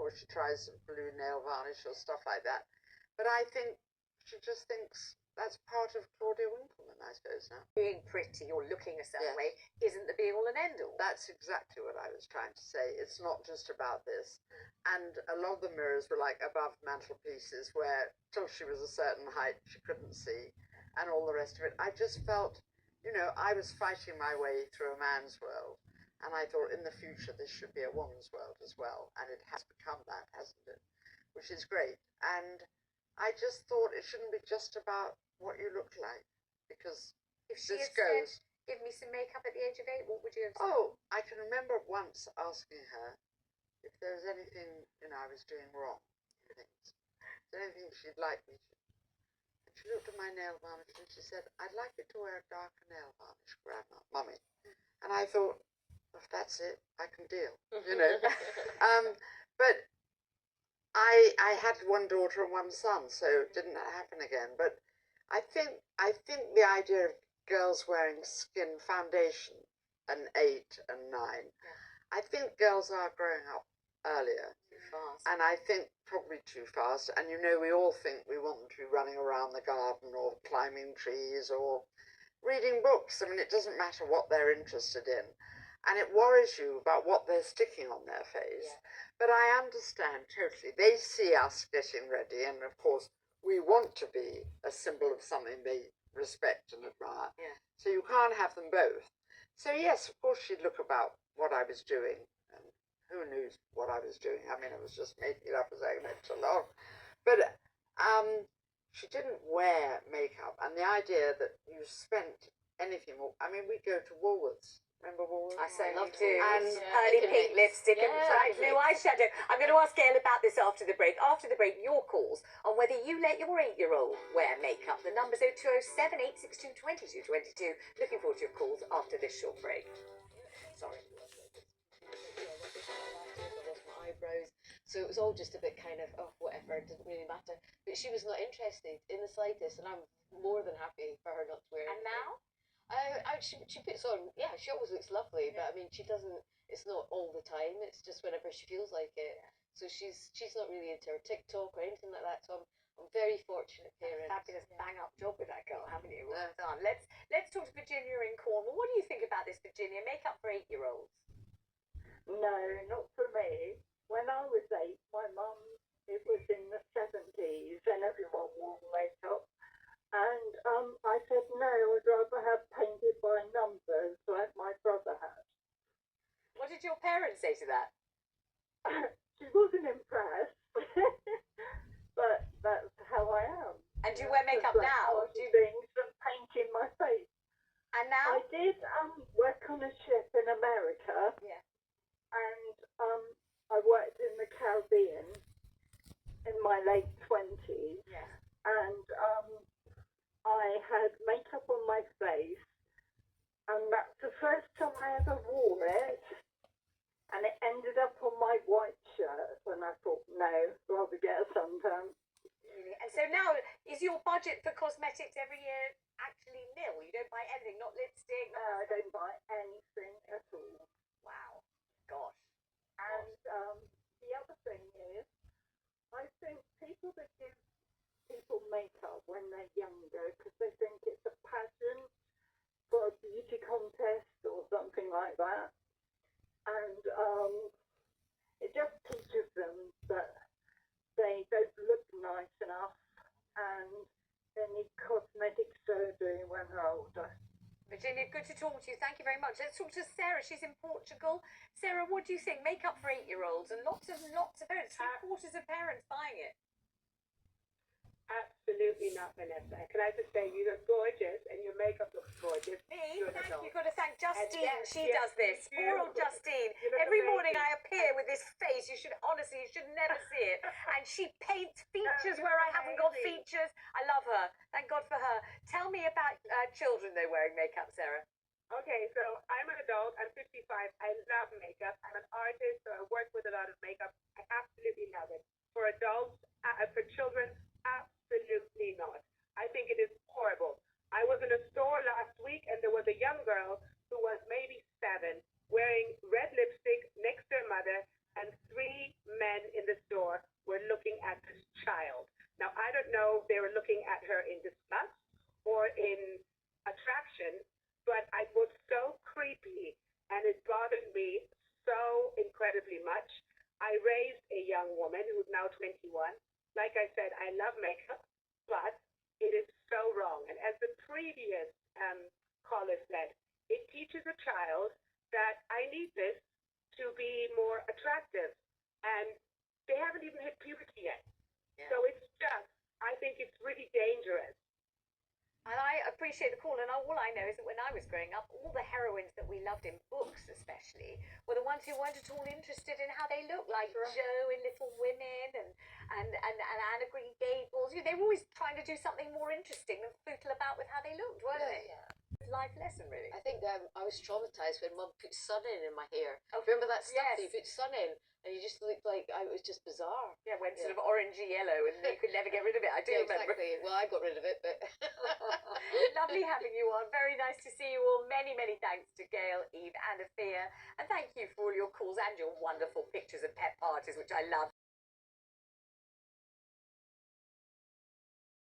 or she tries blue nail varnish or stuff like that. But I think she just thinks that's part of Claudia Winkleman, I suppose, now. Being pretty or looking a certain way isn't the be-all and end-all. That's exactly what I was trying to say. It's not just about this. And a lot of the mirrors were like above mantelpieces where, till she was a certain height, she couldn't see, and all the rest of it. I just felt, you know, I was fighting my way through a man's world, and I thought in the future this should be a woman's world as well, and it has become that, hasn't it? Which is great. And I just thought it shouldn't be just about what you look like, because if she this had goes. Said, give me some makeup at the age of 8, what would you have said? Oh, I can remember once asking her if there was anything, you know, I was doing wrong. Things. Is there anything she'd like me to? And she looked at my nail varnish and she said, "I'd like you to wear a darker nail varnish, Grandma, Mummy." And I thought, if that's it, I can deal, you know. But I had one daughter and one son, so it didn't happen again. But I think the idea of girls wearing skin foundation at 8 and 9, I think girls are growing up earlier. Too fast. And I think probably too fast. And you know, we all think we want them to be running around the garden or climbing trees or reading books. I mean, it doesn't matter what they're interested in. And it worries you about what they're sticking on their face. Yeah. But I understand totally. They see us getting ready, and of course, we want to be a symbol of something they respect and admire. Yeah. So you can't have them both. So yes, of course, she'd look about what I was doing, and who knew what I was doing. I mean, I was just making it up as I went along. But she didn't wear makeup, and the idea that you spent anything, I mean, we go to Woolworths. Remember Woolworths? I so love to. And pearly pink lipstick and bright blue eyeshadow. I'm going to ask Gail about this after the break. After the break, your calls on whether you let your 8-year-old wear makeup. The number's 0207 862 2222. Looking forward to your calls after this short break. Sorry. Eyebrows, so it was all just a bit kind of, oh, whatever, it didn't really matter. But she was not interested in the slightest, and I'm more than happy for her not to wear it. And now? She puts on, yeah, she always looks lovely, but I mean, she doesn't, it's not all the time, it's just whenever she feels like it. So she's not really into her TikTok or anything like that, so I'm very fortunate parent. Fabulous bang-up job with that girl, haven't you? Well done. Let's talk to Virginia in Cornwall. What do you think about this, Virginia? Makeup for 8-year-olds? No, not for me. When I was 8, my mum, it was in the 70s, and everyone wore makeup. And I said, no, I'd rather have painted by numbers like my brother had. What did your parents say to that? She wasn't impressed, but that's how I am. And do you wear makeup now? Do things and painting my face. And now? I did work on a ship in America. Yeah. And I worked in the Caribbean in my late 20s. Yeah. And I had makeup on my face, and that's the first time I ever wore it, and it ended up on my white shirt, and I thought, no, rather get a suntan. And so now, is your budget for cosmetics every year actually nil? You don't buy anything, not lipstick? No, I don't buy anything at all. Wow. Gosh. And the other thing is, I think people that give people makeup when they're younger because they think it's a pageant for a beauty contest or something like that, and it just teaches them that they don't look nice enough and they need cosmetic surgery when they're older. Virginia, good to talk to you. Thank you very much. Let's talk to Sarah. She's in Portugal. Sarah, what do you think? Makeup for 8-year-olds, and lots of parents, 3/4 of parents buying it. Absolutely not, Vanessa. Can I just say, you look gorgeous and your makeup looks gorgeous. Me? Thank you. You've got to thank Justine. yes, She yes, does this. you Poor do. old Justine. You look Every amazing. morning I appear with this face. You should never see it. And she paints features where I haven't got amazing. features. I love her. Thank God for her. Tell me about children, though, wearing makeup, Sarah. Okay, so I'm an adult. I'm 55. I love makeup. I'm an artist, so I work with a lot of makeup. I absolutely love it. For adults, for children, absolutely not. I think it is horrible. I was in a store last week and there was a young girl who was maybe 7 wearing red lipstick next to her mother and 3 men in the store were looking at this child. Now, I don't know if they were looking at her in disgust or in attraction, but it was so creepy and it bothered me so incredibly much. I raised a young woman who's now 21. Like I said, I love makeup, but it is so wrong. And as the previous caller said, it teaches a child that I need this to be more attractive. And they haven't even hit puberty yet. Yeah. So it's just, I think it's really dangerous. And I appreciate the call, and all I know is that when I was growing up, all the heroines that we loved in books especially were the ones who weren't at all interested in how they looked, like Jo in Little Women and Anna Green Gables. You know, they were always trying to do something more interesting than footle about with how they looked, weren't they? Yeah. Life lesson, really. I think I was traumatized when Mum put sun in my hair. Oh, Remember that stuff? yes. You put sun in, and you just looked like it was just bizarre. Yeah, went sort of orangey yellow, and you could never get rid of it. I do Yeah, remember. exactly. Well, I got rid of it, but Lovely having you on. Very nice to see you all. Many, many thanks to Gail, Eve, and Afia. And thank you for all your calls and your wonderful pictures and pet parties, which I love.